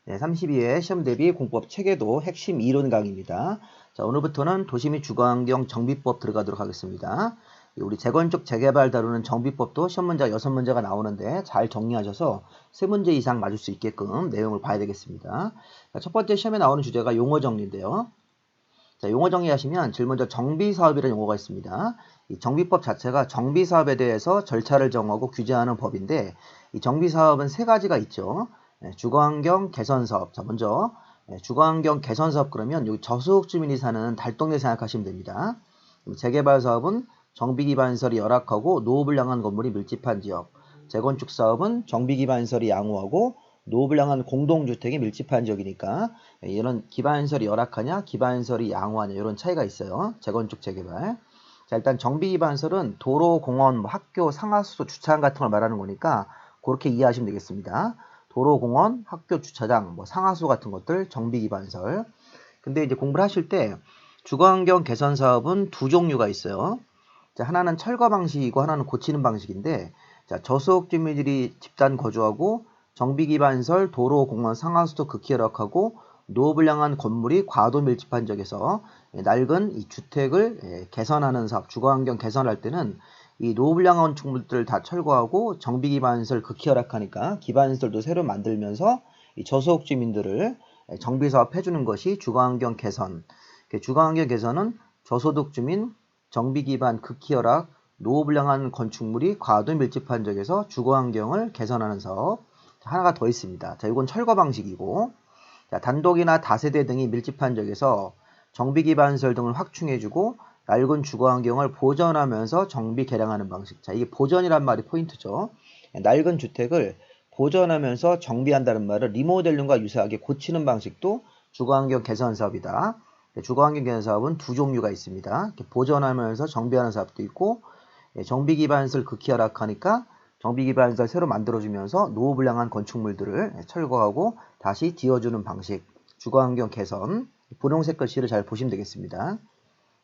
네, 32회 시험 대비 공법 체계도 핵심 이론 강의입니다. 자, 오늘부터는 도시 및 주거환경 정비법 들어가도록 하겠습니다. 우리 재건축 재개발 다루는 정비법도 시험 문제가 6문제가 나오는데 잘 정리하셔서 3문제 이상 맞을 수 있게끔 내용을 봐야 되겠습니다. 자, 첫 번째 시험에 나오는 주제가 용어 정리인데요. 자, 용어 정리하시면 제일 먼저 정비사업이라는 용어가 있습니다. 이 정비법 자체가 정비사업에 대해서 절차를 정하고 규제하는 법인데 이 정비사업은 3가지가 있죠. 주거환경 개선사업. 자, 먼저 주거환경 개선사업 그러면 여기 저소득 주민이 사는 달동네 생각하시면 됩니다. 재개발사업은 정비기반시설이 열악하고 노후를 향한 건물이 밀집한 지역. 재건축사업은 정비기반시설이 양호하고 노후를 향한 공동주택이 밀집한 지역이니까 이런 기반시설이 열악하냐 기반시설이 양호하냐 이런 차이가 있어요. 재건축 재개발. 자, 일단 정비기반시설은 도로, 공원, 학교, 상하수도, 주차장 같은 걸 말하는 거니까 그렇게 이해하시면 되겠습니다. 도로, 공원, 학교, 주차장, 상하수 같은 것들 정비기반시설. 근데 이제 공부를 하실 때 주거환경 개선 사업은 두 종류가 있어요. 자, 하나는 철거 방식이고 하나는 고치는 방식인데 자, 저소득 주민들이 집단 거주하고 정비기반시설, 도로, 공원, 상하수도 극히 열악하고 노후를 향한 건물이 과도 밀집한 지역에서 낡은 이 주택을 개선하는 사업, 주거환경 개선할 때는 이 노후를 향한 건축물들을 다 철거하고 정비기반시설 극히 열악하니까 기반시설도 새로 만들면서 이 저소득 주민들을 정비사업 해주는 것이 주거환경 개선. 주거환경 개선은 저소득 주민, 정비기반 극히 열악, 노후를 향한 건축물이 과도 밀집한 지역에서 주거환경을 개선하는 사업. 하나가 더 있습니다. 자, 이건 철거 방식이고 자, 단독이나 다세대 등이 밀집한 지역에서 정비기반시설 등을 확충해주고 낡은 주거환경을 보전하면서 정비 개량하는 방식. 자, 이게 보전이란 말이 포인트죠. 낡은 주택을 보전하면서 정비한다는 말을 리모델링과 유사하게 고치는 방식도 주거환경 개선 사업이다. 주거환경 개선 사업은 두 종류가 있습니다. 보전하면서 정비하는 사업도 있고 정비기반시설 극히 열악하니까 정비기반시설 새로 만들어주면서 노후를 향한 건축물들을 철거하고 다시 지어주는 방식. 주거환경 개선. 분홍색 글씨를 잘 보시면 되겠습니다.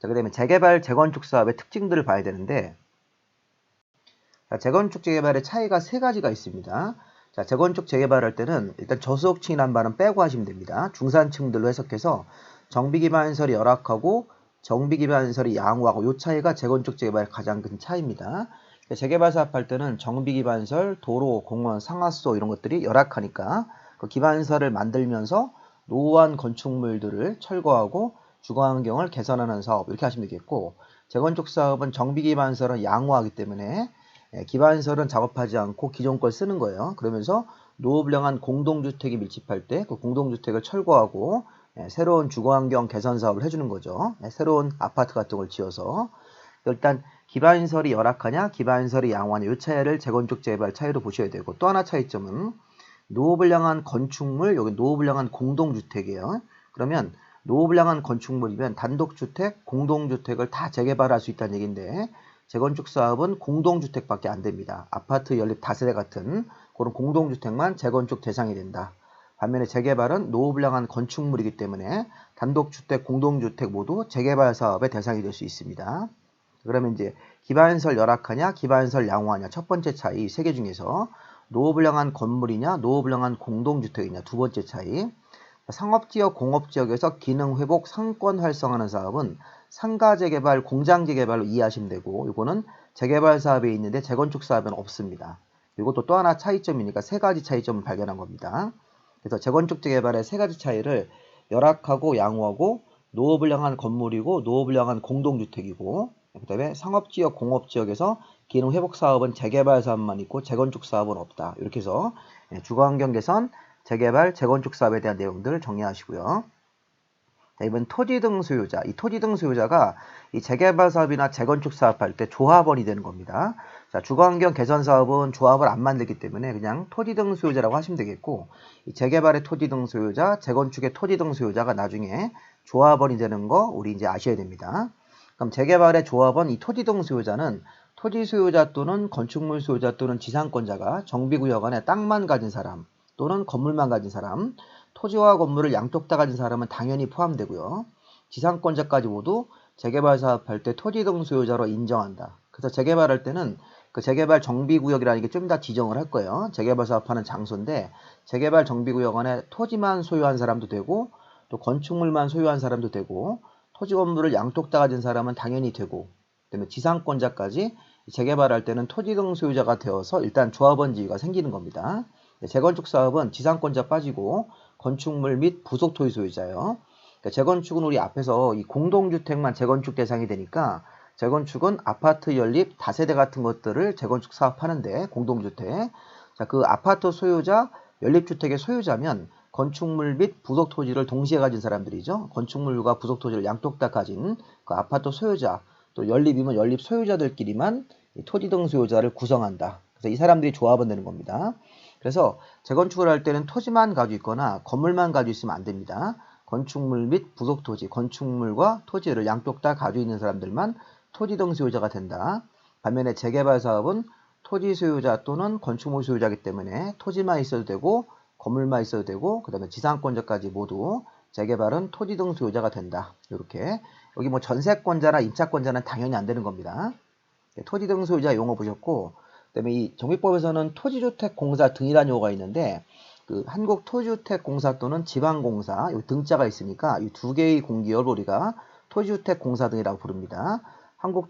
자, 그 다음에 재개발, 재건축 사업의 특징들을 봐야 되는데 자, 재건축 재개발의 차이가 3가지가 있습니다. 자, 재건축 재개발할 때는 일단 저소득층이란 말은 빼고 하시면 됩니다. 중산층들로 해석해서 정비기반시설이 열악하고 정비기반시설이 양호하고 이 차이가 재건축 재개발의 가장 큰 차이입니다. 재개발 사업할 때는 정비기반시설, 도로, 공원, 상하수도 이런 것들이 열악하니까 그 기반시설을 만들면서 노후한 건축물들을 철거하고 주거환경을 개선하는 사업 이렇게 하시면 되겠고 재건축 사업은 정비기반시설은 양호하기 때문에 기반시설은 작업하지 않고 기존 걸 쓰는 거예요. 그러면서 노후를 향한 공동주택이 밀집할 때 그 공동주택을 철거하고 새로운 주거환경 개선 사업을 해주는 거죠. 새로운 아파트 같은 걸 지어서 일단 기반시설이 열악하냐 기반시설이 양호하냐 이 차이를 재건축 재개발 차이로 보셔야 되고 또 하나 차이점은 노후를 향한 건축물 여기 노후를 향한 공동주택이에요. 그러면 노후를 향한 건축물이면 단독주택, 공동주택을 다 재개발할 수 있다는 얘기인데 재건축 사업은 공동주택밖에 안 됩니다. 아파트 연립 다세대 같은 그런 공동주택만 재건축 대상이 된다. 반면에 재개발은 노후를 향한 건축물이기 때문에 단독주택, 공동주택 모두 재개발 사업의 대상이 될 수 있습니다. 그러면 이제 기반시설 열악하냐, 기반시설 양호하냐 첫 번째 차이 3개 중에서 노후를 향한 건물이냐, 노후를 향한 공동주택이냐 두 번째 차이. 상업지역, 공업지역에서 기능회복, 상권 활성화하는 사업은 상가재개발, 공장재개발로 이해하시면 되고 이거는 재개발 사업에 있는데 재건축 사업에는 없습니다. 이것도 또 하나 차이점이니까 3가지 차이점을 발견한 겁니다. 그래서 재건축 재개발의 3가지 차이를 열악하고 양호하고 노후를 향한 건물이고 노후를 향한 공동주택이고 그 다음에 상업지역, 공업지역에서 기능회복 사업은 재개발 사업만 있고 재건축 사업은 없다. 이렇게 해서 주거환경 개선, 재개발, 재건축 사업에 대한 내용들을 정리하시고요. 자, 이번 토지 등 소유자. 이 토지 등 소유자가 이 재개발 사업이나 재건축 사업할 때 조합원이 되는 겁니다. 자, 주거환경 개선 사업은 조합을 안 만들기 때문에 그냥 토지 등 소유자라고 하시면 되겠고 이 재개발의 토지 등 소유자, 재건축의 토지 등 소유자가 나중에 조합원이 되는 거 우리 이제 아셔야 됩니다. 그럼 재개발의 조합원 이 토지 등 소유자는 토지 소유자 또는 건축물 소유자 또는 지상권자가 정비구역 안에 땅만 가진 사람 또는 건물만 가진 사람, 토지와 건물을 양쪽 다 가진 사람은 당연히 포함되고요. 지상권자까지 모두 재개발 사업할 때 토지 등 소유자로 인정한다. 그래서 재개발할 때는 그 재개발 정비구역이라는 게 좀 이따 지정을 할 거예요. 재개발 사업하는 장소인데 재개발 정비구역 안에 토지만 소유한 사람도 되고 또 건축물만 소유한 사람도 되고 토지 건물을 양쪽 다 가진 사람은 당연히 되고 그다음에 지상권자까지 재개발할 때는 토지 등 소유자가 되어서 일단 조합원 지위가 생기는 겁니다. 재건축 사업은 지상권자 빠지고 건축물 및 부속 토지 소유자예요. 그러니까 재건축은 우리 앞에서 이 공동주택만 재건축 대상이 되니까 재건축은 아파트 연립, 다세대 같은 것들을 재건축 사업하는데 공동주택. 자, 그 아파트 소유자, 연립주택의 소유자면 건축물 및 부속 토지를 동시에 가진 사람들이죠. 건축물과 부속 토지를 양쪽 다 가진 그 아파트 소유자, 또 연립이면 연립 소유자들끼리만 이 토지 등 소유자를 구성한다. 그래서 이 사람들이 조합은 되는 겁니다. 그래서 재건축을 할 때는 토지만 가지고 있거나 건물만 가지고 있으면 안 됩니다. 건축물 및 부속 토지, 건축물과 토지를 양쪽 다 가지고 있는 사람들만 토지 등 소유자가 된다. 반면에 재개발 사업은 토지 소유자 또는 건축물 소유자이기 때문에 토지만 있어도 되고 건물만 있어도 되고 그 다음에 지상권자까지 모두 재개발은 토지 등 소유자가 된다. 이렇게 여기 뭐 전세권자나 임차권자는 당연히 안 되는 겁니다. 토지 등 소유자 용어 보셨고 그다음에 이 정비법에서는 토지주택공사 등이라는 용어가 있는데 그 한국토지주택공사 또는 지방공사 이 등자가 있으니까 이 두 개의 공기업을 우리가 토지주택공사 등이라고 부릅니다.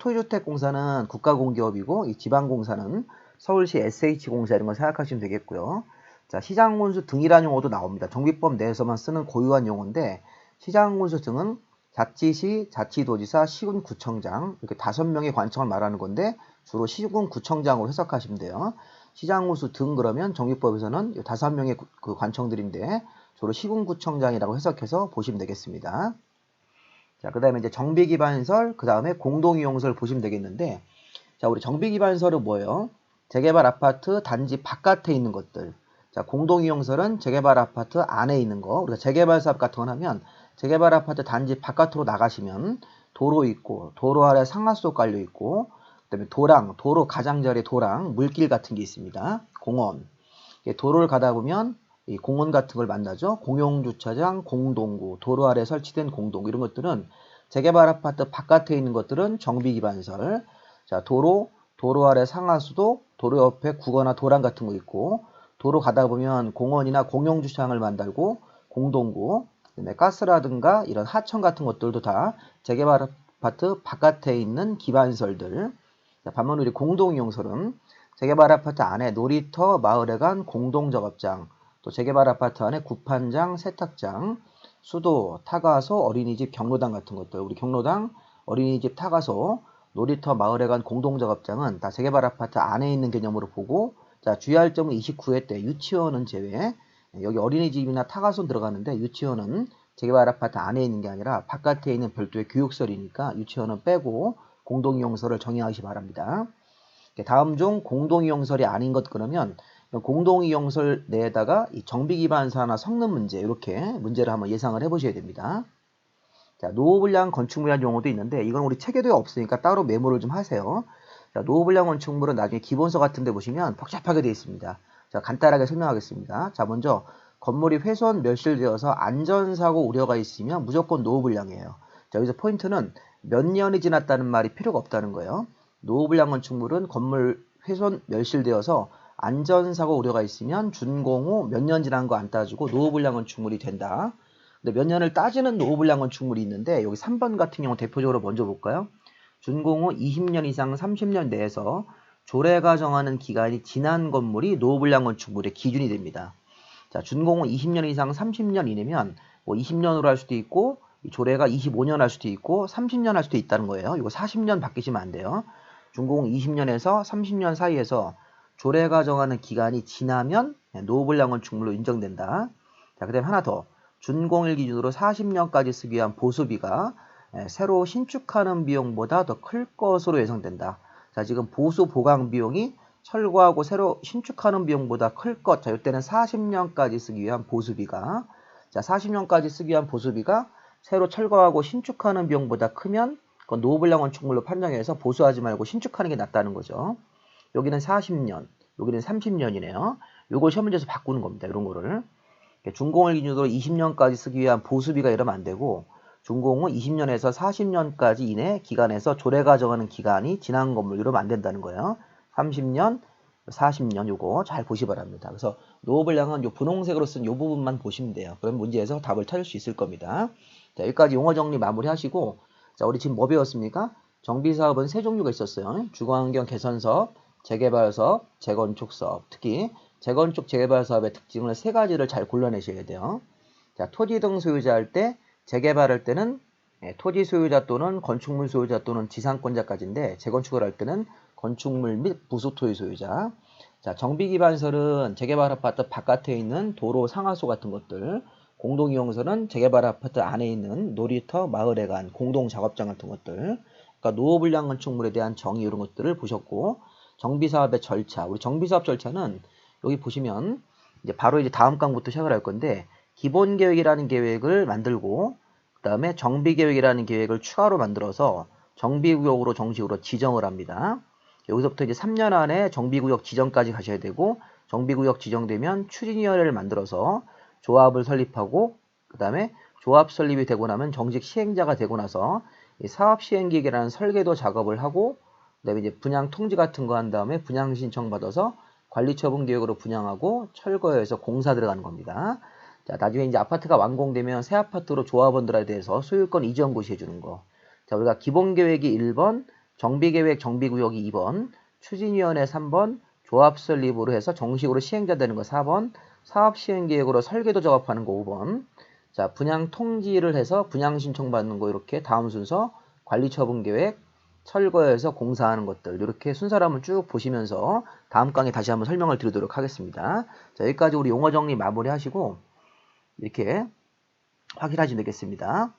한국토지주택공사는 국가공기업이고 이 지방공사는 서울시 SH공사 이런 걸 생각하시면 되겠고요. 자, 시장군수 등이라는 용어도 나옵니다. 정비법 내에서만 쓰는 고유한 용어인데 시장군수 등은 자치시, 자치도지사, 시군구청장 이렇게 5명의 관청을 말하는 건데 주로 시군구청장으로 해석하시면 돼요. 시장군수 등 그러면 정비법에서는 5명의 그 관청들인데 주로 시군구청장이라고 해석해서 보시면 되겠습니다. 자, 그 다음에 이제 정비기반시설, 그 다음에 공동이용시설 보시면 되겠는데 자, 우리 정비기반시설은 뭐예요? 재개발 아파트 단지 바깥에 있는 것들. 자, 공동이용시설은 재개발 아파트 안에 있는 거. 우리가 재개발 사업 같은 거 하면 재개발 아파트 단지 바깥으로 나가시면 도로 있고 도로 아래 상하수도 깔려 있고 그다음에 도랑, 도로 가장자리 도랑, 물길 같은 게 있습니다. 공원. 도로를 가다 보면 이 공원 같은 걸 만나죠. 공용주차장, 공동구, 도로 아래 설치된 공동구 이런 것들은 재개발 아파트 바깥에 있는 것들은 정비기반시설. 자, 도로 아래 상하수도, 도로 옆에 구거나 도랑 같은 거 있고 도로 가다 보면 공원이나 공용주차장을 만들고 공동구, 그다음에 가스라든가 이런 하천 같은 것들도 다 재개발 아파트 바깥에 있는 기반시설들. 자, 반면 우리 공동이용시설은 재개발 아파트 안에 놀이터, 마을회관, 공동작업장, 또 재개발 아파트 안에 구판장, 세탁장, 수도, 타가소, 어린이집, 경로당 같은 것들. 우리 경로당, 어린이집, 타가소, 놀이터, 마을회관, 공동작업장은 다 재개발 아파트 안에 있는 개념으로 보고 자, 주의할 점은 29회 때 유치원은 제외. 여기 어린이집이나 타가소는 들어가는데 유치원은 재개발 아파트 안에 있는 게 아니라 바깥에 있는 별도의 교육설이니까 유치원은 빼고 공동이용시설을 정의하시기 바랍니다. 다음 중 공동이용시설이 아닌 것 그러면 공동이용시설 내에다가 이 정비기반사나 성능 문제 이렇게 문제를 한번 예상을 해보셔야 됩니다. 자, 노후불량 건축물이라는 용어도 있는데 이건 우리 체계도에 없으니까 따로 메모를 좀 하세요. 자, 노후불량 건축물은 나중에 기본서 같은 데 보시면 복잡하게 되어 있습니다. 자, 간단하게 설명하겠습니다. 자, 먼저 건물이 훼손 멸실되어서 안전사고 우려가 있으면 무조건 노후불량이에요. 자, 여기서 포인트는 몇 년이 지났다는 말이 필요가 없다는 거예요. 노후불량 건축물은 건물 훼손 멸실되어서 안전사고 우려가 있으면 준공 후 몇 년 지난 거 안 따지고 노후불량 건축물이 된다. 근데 몇 년을 따지는 노후불량 건축물이 있는데 여기 3번 같은 경우 대표적으로 먼저 볼까요? 준공 후 20년 이상 30년 내에서 조례가 정하는 기간이 지난 건물이 노후불량 건축물의 기준이 됩니다. 자, 준공 후 20년 이상 30년 이내면 뭐 20년으로 할 수도 있고 조례가 25년 할 수도 있고 30년 할 수도 있다는 거예요. 이거 40년 바뀌시면 안 돼요. 준공 후 20년에서 30년 사이에서 조례가 정하는 기간이 지나면 노후불량 건축물로 인정된다. 자, 그 다음에 하나 더. 준공일 기준으로 40년까지 쓰기 위한 보수비가 새로 신축하는 비용보다 더 클 것으로 예상된다. 자, 지금 보수 보강 비용이 철거하고 새로 신축하는 비용보다 클 것. 자, 이때는 40년까지 쓰기 위한 보수비가. 자, 40년까지 쓰기 위한 보수비가 새로 철거하고 신축하는 비용보다 크면 그건 노후불량 건축물로 판정해서 보수하지 말고 신축하는 게 낫다는 거죠. 여기는 40년, 여기는 30년이네요. 요걸 시험 문제에서 바꾸는 겁니다. 이런 거를. 준공을 기준으로 20년까지 쓰기 위한 보수비가 이러면 안 되고 준공 후 20년에서 40년까지 이내 기간에서 조례가 정하는 기간이 지난 건물 이러면 안 된다는 거예요. 30년, 40년 요거 잘 보시 바랍니다. 그래서 노후 분량은 요 분홍색으로 쓴 요 부분만 보시면 돼요. 그럼 문제에서 답을 찾을 수 있을 겁니다. 자, 여기까지 용어 정리 마무리 하시고, 자, 우리 지금 뭐 배웠습니까? 정비 사업은 세 종류가 있었어요. 주거환경 개선 사업, 재개발 사업, 재건축 사업. 특히 재건축 재개발 사업의 특징을 세 가지를 잘 골라내셔야 돼요. 자, 토지 등 소유자 할 때, 재개발할 때는 토지 소유자 또는 건축물 소유자 또는 지상권자까지인데, 재건축을 할 때는 건축물 및 부수 토지 소유자. 자, 정비 기반설은 재개발 아파트 바깥에 있는 도로 상하수 같은 것들, 공동이용설은 재개발 아파트 안에 있는 놀이터, 마을회관, 공동 작업장 같은 것들, 그러니까 노후 불량 건축물에 대한 정의 이런 것들을 보셨고, 정비 사업의 절차, 우리 정비 사업 절차는 여기 보시면 이제 바로 이제 다음 강부터 시작을 할 건데, 기본 계획이라는 계획을 만들고, 그 다음에 정비 계획이라는 계획을 추가로 만들어서 정비구역으로 정식으로 지정을 합니다. 여기서부터 이제 3년 안에 정비구역 지정까지 가셔야 되고, 정비구역 지정되면 추진위원회를 만들어서 조합을 설립하고, 그 다음에 조합 설립이 되고 나면 정식 시행자가 되고 나서 이 사업시행계획이라는 설계도 작업을 하고, 그 다음에 이제 분양 통지 같은 거 한 다음에 분양 신청 받아서 관리처분 계획으로 분양하고 철거해서 공사 들어가는 겁니다. 자, 나중에 이제 아파트가 완공되면 새 아파트로 조합원들에 대해서 소유권 이전 고시해 주는 거. 자, 우리가 기본 계획이 1번, 정비계획 정비구역이 2번, 추진위원회 3번, 조합 설립으로 해서 정식으로 시행자 되는 거 4번, 사업 시행계획으로 설계도 작업하는 거 5번. 자, 분양 통지를 해서 분양 신청 받는 거 이렇게 다음 순서, 관리처분 계획, 철거해서 공사하는 것들 이렇게 순서를 한번 쭉 보시면서 다음 강의 다시 한번 설명을 드리도록 하겠습니다. 자, 여기까지 우리 용어 정리 마무리 하시고 이렇게 확인하시면 되겠습니다.